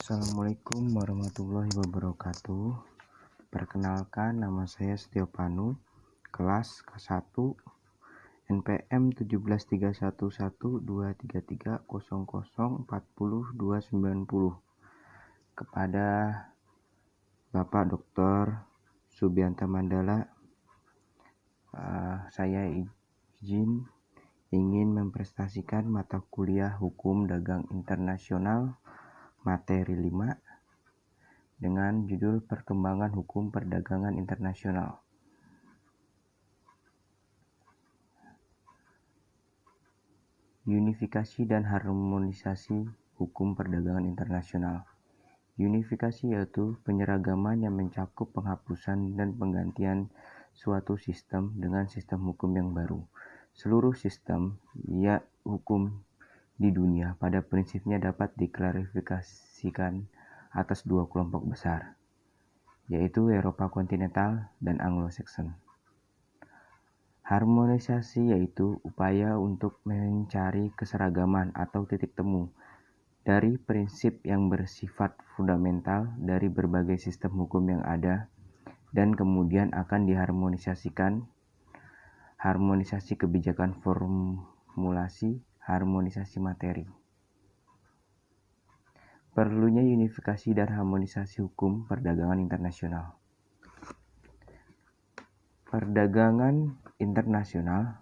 Assalamualaikum warahmatullahi wabarakatuh. Perkenalkan, nama saya Setiopanu, kelas K1, NPM 173123300400290. Kepada Bapak Dr. Subianta Mandala, saya izin ingin mempresentasikan mata kuliah Hukum Dagang Internasional materi 5 dengan judul Perkembangan Hukum Perdagangan Internasional. Unifikasi dan harmonisasi hukum perdagangan internasional. Unifikasi yaitu penyeragaman yang mencakup penghapusan dan penggantian suatu sistem dengan sistem hukum yang baru. Seluruh sistem hukum di dunia pada prinsipnya dapat diklarifikasikan atas dua kelompok besar, yaitu Eropa kontinental dan Anglo-Saxon. Harmonisasi yaitu upaya untuk mencari keseragaman atau titik temu dari prinsip yang bersifat fundamental dari berbagai sistem hukum yang ada dan kemudian akan diharmonisasikan. Harmonisasi kebijakan formulasi, harmonisasi materi. Perlunya unifikasi dan harmonisasi hukum perdagangan internasional. Perdagangan internasional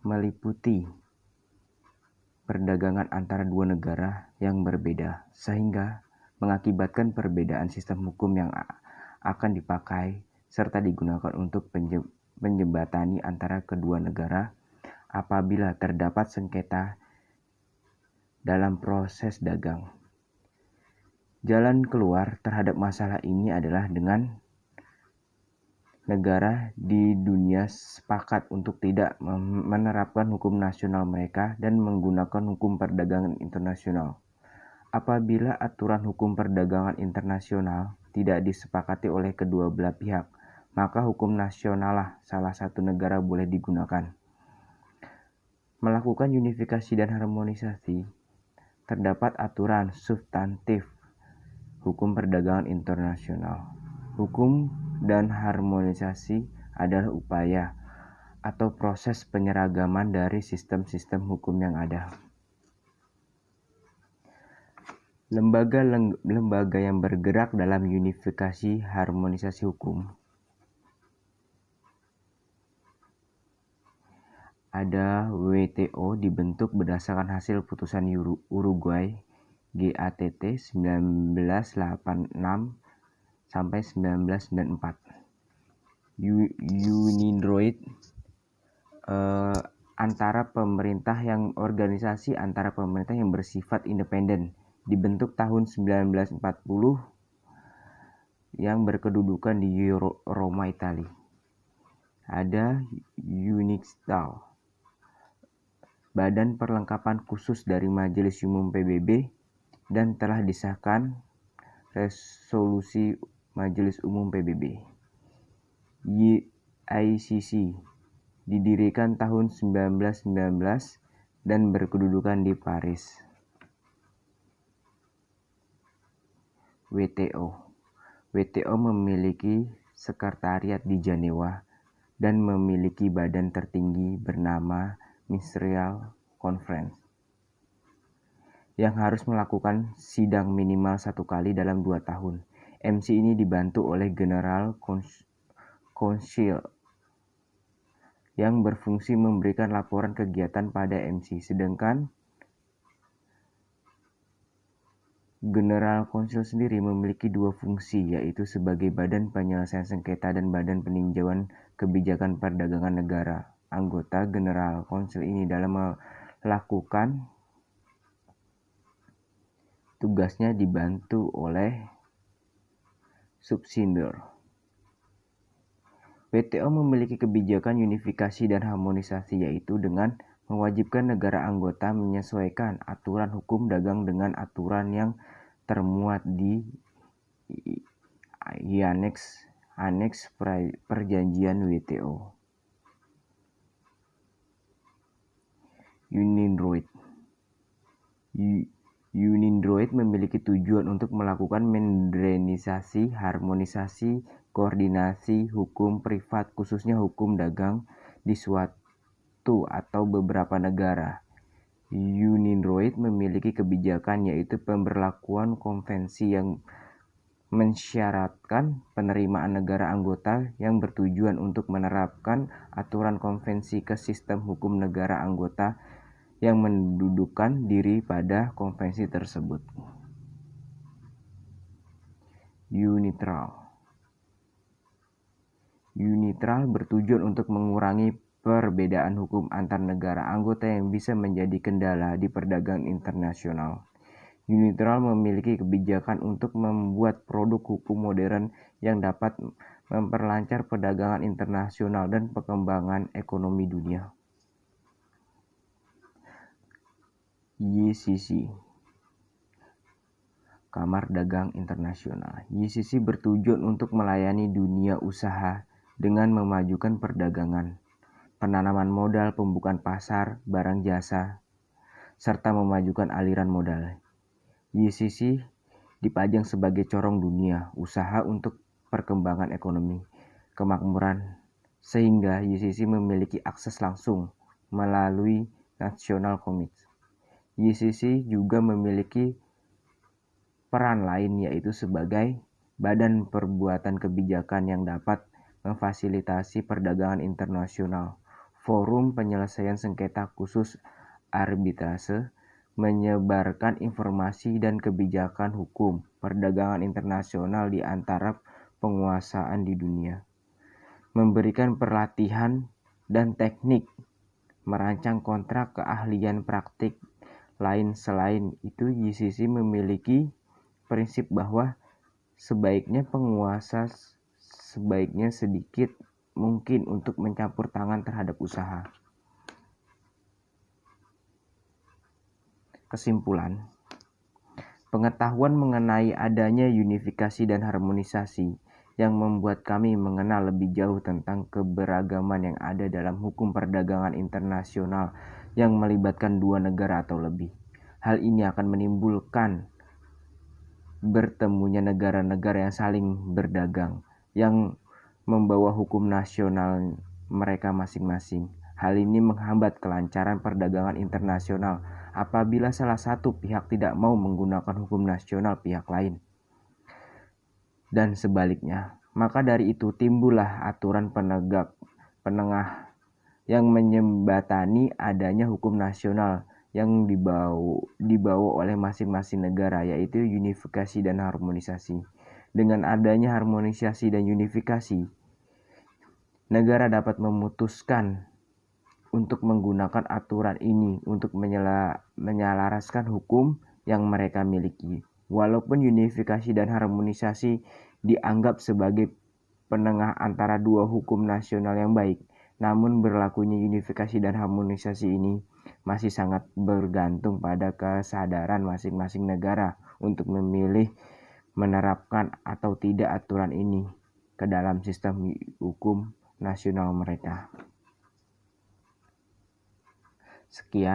meliputi perdagangan antara dua negara yang berbeda, sehingga mengakibatkan perbedaan sistem hukum yang akan dipakai serta digunakan untuk menjembatani antara kedua negara apabila terdapat sengketa dalam proses dagang. Jalan keluar terhadap masalah ini adalah dengan negara di dunia sepakat untuk tidak menerapkan hukum nasional mereka dan menggunakan hukum perdagangan internasional. Apabila aturan hukum perdagangan internasional tidak disepakati oleh kedua belah pihak, maka hukum nasional salah satu negara boleh digunakan. Melakukan unifikasi dan harmonisasi, terdapat aturan substantif hukum perdagangan internasional. Hukum dan harmonisasi adalah upaya atau proses penyeragaman dari sistem-sistem hukum yang ada. Lembaga yang bergerak dalam unifikasi harmonisasi hukum. Ada WTO dibentuk berdasarkan hasil putusan Uruguay GATT 1986 sampai 1994. UNIDROIT organisasi antara pemerintah yang bersifat independen dibentuk tahun 1940 yang berkedudukan di Roma, Italia. Ada UNIXTAL, badan perlengkapan khusus dari Majelis Umum PBB dan telah disahkan resolusi Majelis Umum PBB. ICC didirikan tahun 1919 dan berkedudukan di Paris. WTO memiliki sekretariat di Jenewa dan memiliki badan tertinggi bernama Ministerial Conference yang harus melakukan sidang minimal 1 kali dalam 2 tahun. MC ini dibantu oleh General Council yang berfungsi memberikan laporan kegiatan pada MC, sedangkan General Council sendiri memiliki 2 fungsi, yaitu sebagai badan penyelesaian sengketa dan badan peninjauan kebijakan perdagangan negara. Anggota General Council ini dalam melakukan tugasnya dibantu oleh subsidiar. WTO memiliki kebijakan unifikasi dan harmonisasi, yaitu dengan mewajibkan negara anggota menyesuaikan aturan hukum dagang dengan aturan yang termuat di Aneks Perjanjian WTO. UNIDROIT UNIDROIT memiliki tujuan untuk melakukan modernisasi, harmonisasi, koordinasi hukum privat, khususnya hukum dagang di suatu atau beberapa negara. UNIDROIT memiliki kebijakan yaitu pemberlakuan konvensi yang mensyaratkan penerimaan negara anggota yang bertujuan untuk menerapkan aturan konvensi ke sistem hukum negara anggota yang mendudukkan diri pada konvensi tersebut. Unitral bertujuan untuk mengurangi perbedaan hukum antar negara anggota yang bisa menjadi kendala di perdagangan internasional. Unitral memiliki kebijakan untuk membuat produk hukum modern yang dapat memperlancar perdagangan internasional dan perkembangan ekonomi dunia. YCC, Kamar Dagang Internasional. YCC bertujuan untuk melayani dunia usaha dengan memajukan perdagangan, penanaman modal, pembukaan pasar, barang jasa, serta memajukan aliran modal. YCC dipajang sebagai corong dunia usaha untuk perkembangan ekonomi, kemakmuran, sehingga YCC memiliki akses langsung melalui National Committee. YCC juga memiliki peran lain yaitu sebagai badan perbuatan kebijakan yang dapat memfasilitasi perdagangan internasional, forum penyelesaian sengketa khusus arbitrase, menyebarkan informasi dan kebijakan hukum perdagangan internasional di antara penguasaan di dunia, memberikan pelatihan dan teknik, merancang kontrak keahlian praktik lain. Selain itu, YCC memiliki prinsip bahwa sebaiknya penguasa sebaiknya sedikit mungkin untuk mencampur tangan terhadap usaha. Kesimpulan, pengetahuan mengenai adanya unifikasi dan harmonisasi yang membuat kami mengenal lebih jauh tentang keberagaman yang ada dalam hukum perdagangan internasional yang melibatkan dua negara atau lebih. Hal ini akan menimbulkan bertemunya negara-negara yang saling berdagang, yang membawa hukum nasional mereka masing-masing. Hal ini menghambat kelancaran perdagangan internasional apabila salah satu pihak tidak mau menggunakan hukum nasional pihak lain, dan sebaliknya. Maka dari itu timbullah aturan penengah yang menjembatani adanya hukum nasional yang dibawa oleh masing-masing negara, yaitu unifikasi dan harmonisasi. Dengan adanya harmonisasi dan unifikasi, negara dapat memutuskan untuk menggunakan aturan ini untuk menyelaraskan hukum yang mereka miliki. Walaupun unifikasi dan harmonisasi dianggap sebagai penengah antara dua hukum nasional yang baik, namun berlakunya unifikasi dan harmonisasi ini masih sangat bergantung pada kesadaran masing-masing negara untuk memilih menerapkan atau tidak aturan ini ke dalam sistem hukum nasional mereka. Sekian.